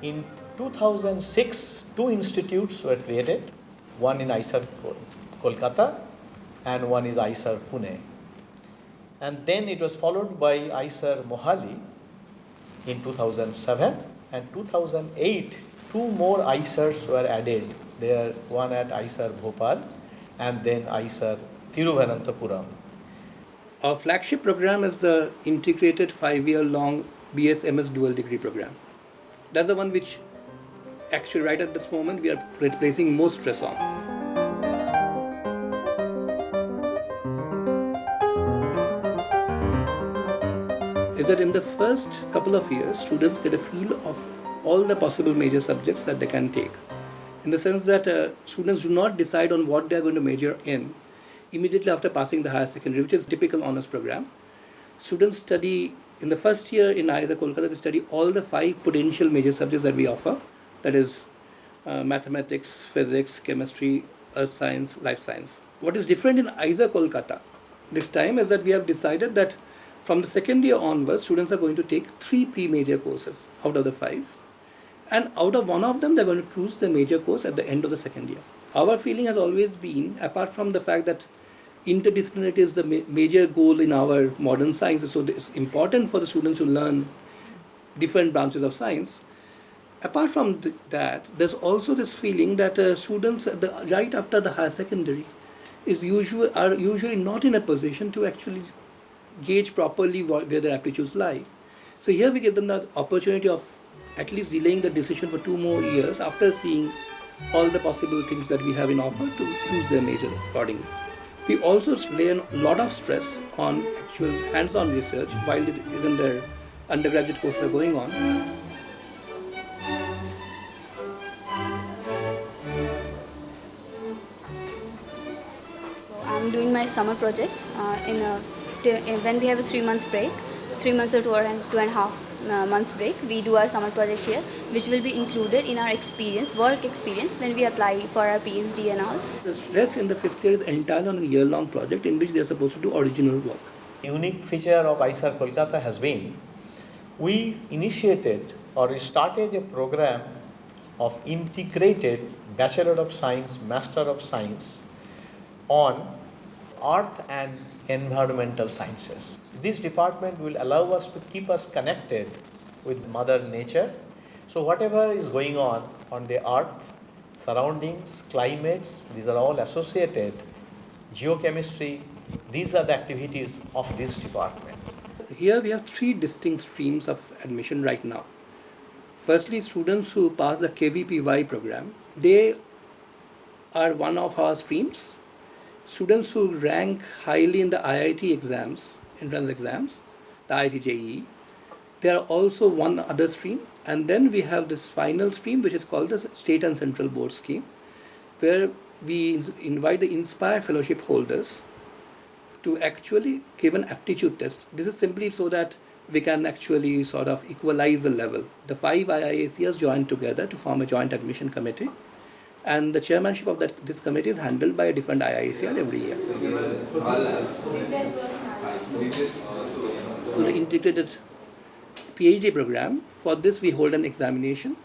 In 2006, two institutes were created, one in IISER Kolkata and one is IISER Pune. And then it was followed by IISER Mohali in 2007, and 2008, two more IISERs were added. There, one at IISER Bhopal and then IISER Thiruvananthapuram. Our flagship program is the integrated 5-year-long BS-MS dual degree program. That's the one which actually right at this moment we are placing most stress on. Is that in the first couple of years, students get a feel of all the possible major subjects that they can take. In the sense that students do not decide on what they are going to major in immediately after passing the higher secondary, which is a typical honors program. Students study in the first year in IISER Kolkata, they study all the 5 potential major subjects that we offer. That is mathematics, physics, chemistry, earth science, life science. What is different in IISER Kolkata this time is that we have decided that from the second year onwards, students are going to take 3 pre-major courses out of the 5. And out of one of them, they're going to choose the major course at the end of the second year. Our feeling has always been, apart from the fact that interdisciplinarity is the major goal in our modern sciences, so it's important for the students to learn different branches of science. Apart from that, there's also this feeling that students right after the higher secondary are usually not in a position to actually gauge properly where their aptitudes lie. So here we give them the opportunity of at least delaying the decision for 2 more years after seeing all the possible things that we have in offer to choose their major accordingly. We also lay a lot of stress on actual hands-on research while even their undergraduate courses are going on. I'm doing my summer project when we have a 3 months break, 3 months or 2.5 months break, we do our summer project here, which will be included in our work experience when we apply for our PhD and all. The stress in the 5th year is entirely on a year-long project in which they are supposed to do original work. Unique feature of IISER Kolkata has been, we initiated or we started a program of integrated Bachelor of Science, Master of Science on Earth and Environmental Sciences. This department will allow us to keep us connected with Mother Nature. So whatever is going on the earth, surroundings, climates, these are all associated. Geochemistry, these are the activities of this department. Here we have 3 distinct streams of admission right now. Firstly, students who pass the KVPY program, they are one of our streams. Students who rank highly in the IIT exams, entrance exams, the IIT JEE, they are also one other stream. And then we have this final stream, which is called the State and Central Board Scheme, where we invite the Inspire Fellowship holders to actually give an aptitude test. This is simply so that we can actually sort of equalize the level. The 5 IISERs join together to form a joint admission committee, and the chairmanship of this committee is handled by a different IISER every year. The integrated PhD program, for this we hold an examination.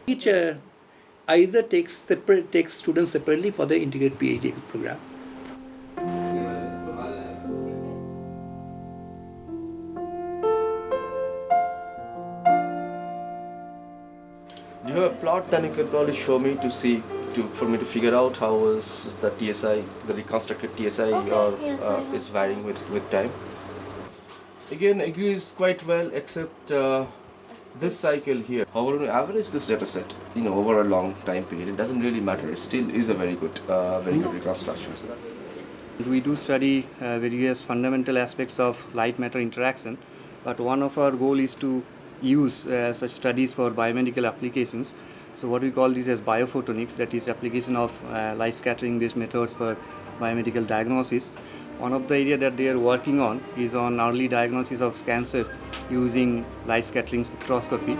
Each IISER takes students separately for the integrated PhD program. Do you have a plot that you could probably show me for me to figure out how was the TSI, the reconstructed TSI, is varying with time? Again, agrees quite well, except this cycle here. However, on average, this data set, over a long time period, it doesn't really matter. It still is a very good reconstruction. We do study various fundamental aspects of light-matter interaction, but one of our goal is to use such studies for biomedical applications. So what we call this as biophotonics, that is application of light scattering based methods for biomedical diagnosis. One of the area that they are working on is on early diagnosis of cancer using light scattering spectroscopy.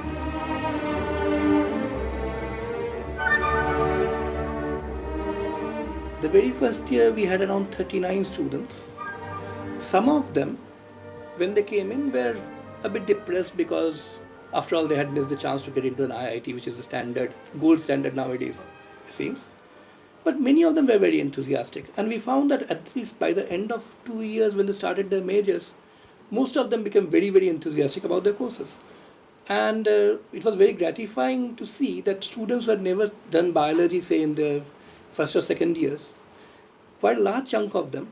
The very first year we had around 39 students. Some of them, when they came in, were a bit depressed because After all, they had missed the chance to get into an IIT, which is the standard, gold standard nowadays, it seems. But many of them were very enthusiastic. And we found that at least by the end of 2 years when they started their majors, most of them became very, very enthusiastic about their courses. And it was very gratifying to see that students who had never done biology, say in their first or second years, quite a large chunk of them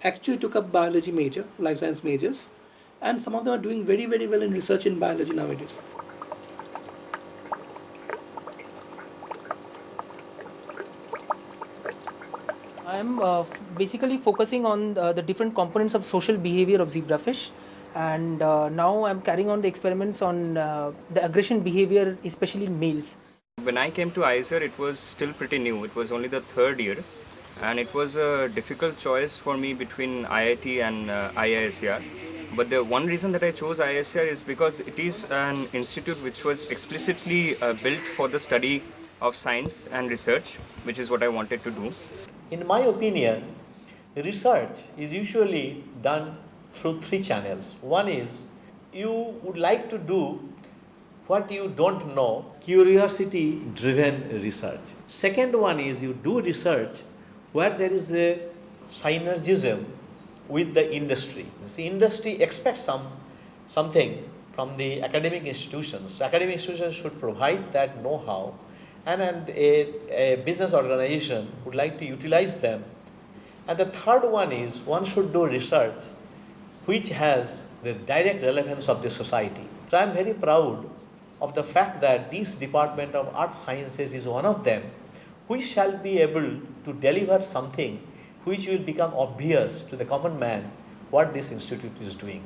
actually took up biology major, life science majors, and some of them are doing very, very well in research in biology nowadays. I am basically focusing on the different components of social behavior of zebrafish, and now I'm carrying on the experiments on the aggression behavior, especially in males. When I came to IISER, it was still pretty new. It was only the third year, and it was a difficult choice for me between IIT and IISER. But the one reason that I chose IISER is because it is an institute which was explicitly built for the study of science and research, which is what I wanted to do. In my opinion, research is usually done through three channels. One is you would like to do what you don't know, curiosity driven research. Second one is you do research where there is a synergism with the industry. See, industry expects something from the academic institutions. So academic institutions should provide that know-how, and a business organization would like to utilize them. And the third one is one should do research which has the direct relevance of the society. So I am very proud of the fact that this Department of Art Sciences is one of them, which shall be able to deliver something which will become obvious to the common man what this institute is doing.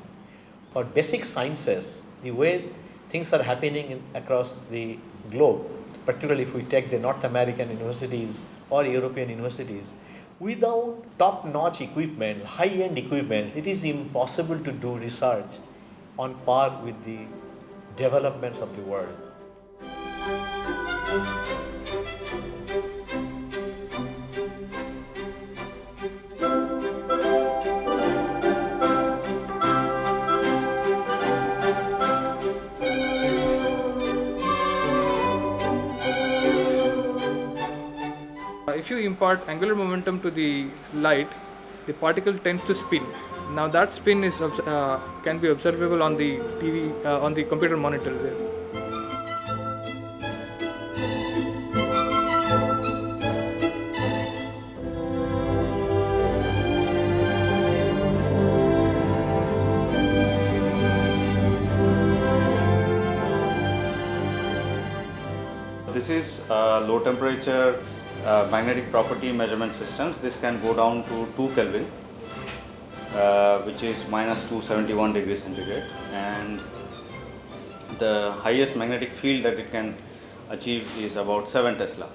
For basic sciences, the way things are happening across the globe, particularly if we take the North American universities or European universities, without top-notch equipment, high-end equipment, it is impossible to do research on par with the developments of the world. If you impart angular momentum to the light, the particle tends to spin. Now that spin is can be observable on the TV, on the computer monitor there. This is low temperature magnetic property measurement systems. This can go down to 2 Kelvin, which is minus 271 degrees centigrade, and the highest magnetic field that it can achieve is about 7 Tesla.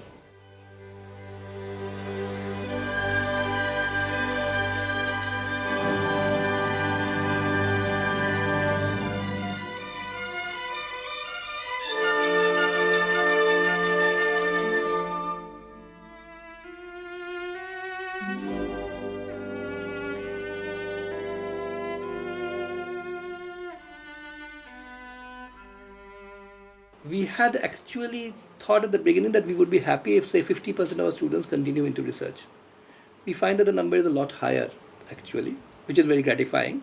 We had actually thought at the beginning that we would be happy if, say, 50% of our students continue into research. We find that the number is a lot higher, actually, which is very gratifying.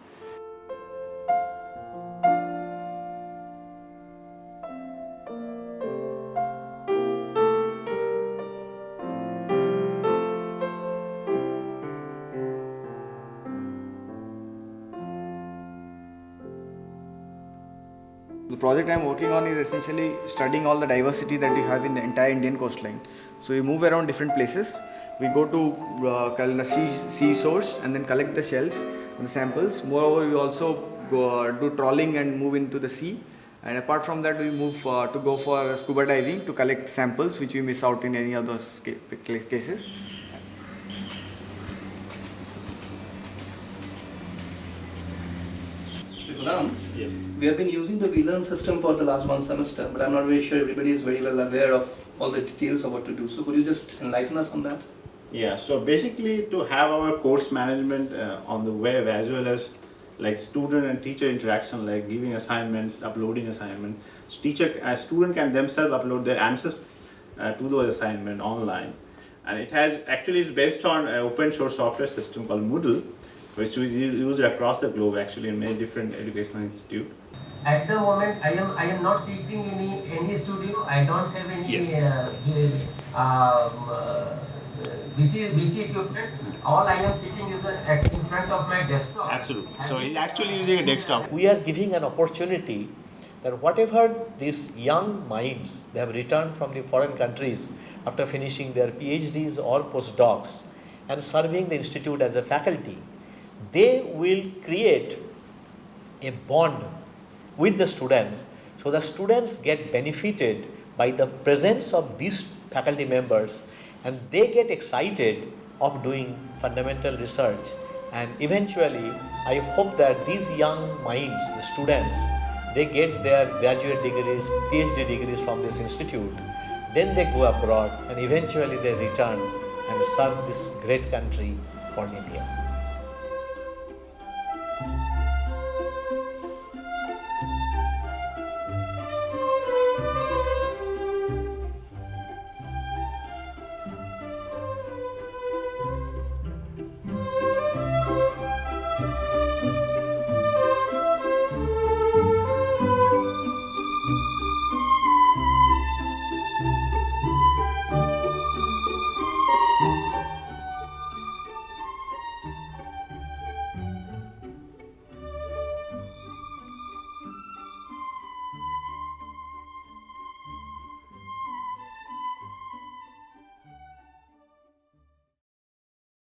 The project I am working on is essentially studying all the diversity that we have in the entire Indian coastline. So we move around different places. We go to the sea source and then collect the shells and the samples. Moreover, we also go do trawling and move into the sea. And apart from that, we move to go for scuba diving to collect samples which we miss out in any of those cases. Yes. We have been using the VLearn system for the last one semester, but I'm not very sure everybody is very well aware of all the details of what to do. So could you just enlighten us on that? Yeah, so basically to have our course management on the web, as well as like student and teacher interaction, like giving assignments, uploading assignments. student can themselves upload their answers to those assignment online. And it has actually is based on an open source software system called Moodle, which we use across the globe actually in many different educational institutes. At the moment, I am not sitting in any studio. I don't have any VC equipment. All I am sitting is in front of my desktop. Absolutely. So he's actually using a desktop. We are giving an opportunity that whatever these young minds, they have returned from the foreign countries after finishing their PhDs or postdocs and serving the institute as a faculty, they will create a bond with the students, so the students get benefited by the presence of these faculty members, and they get excited of doing fundamental research. And eventually I hope that these young minds, the students, they get their graduate degrees, PhD degrees from this institute, then they go abroad and eventually they return and serve this great country called India.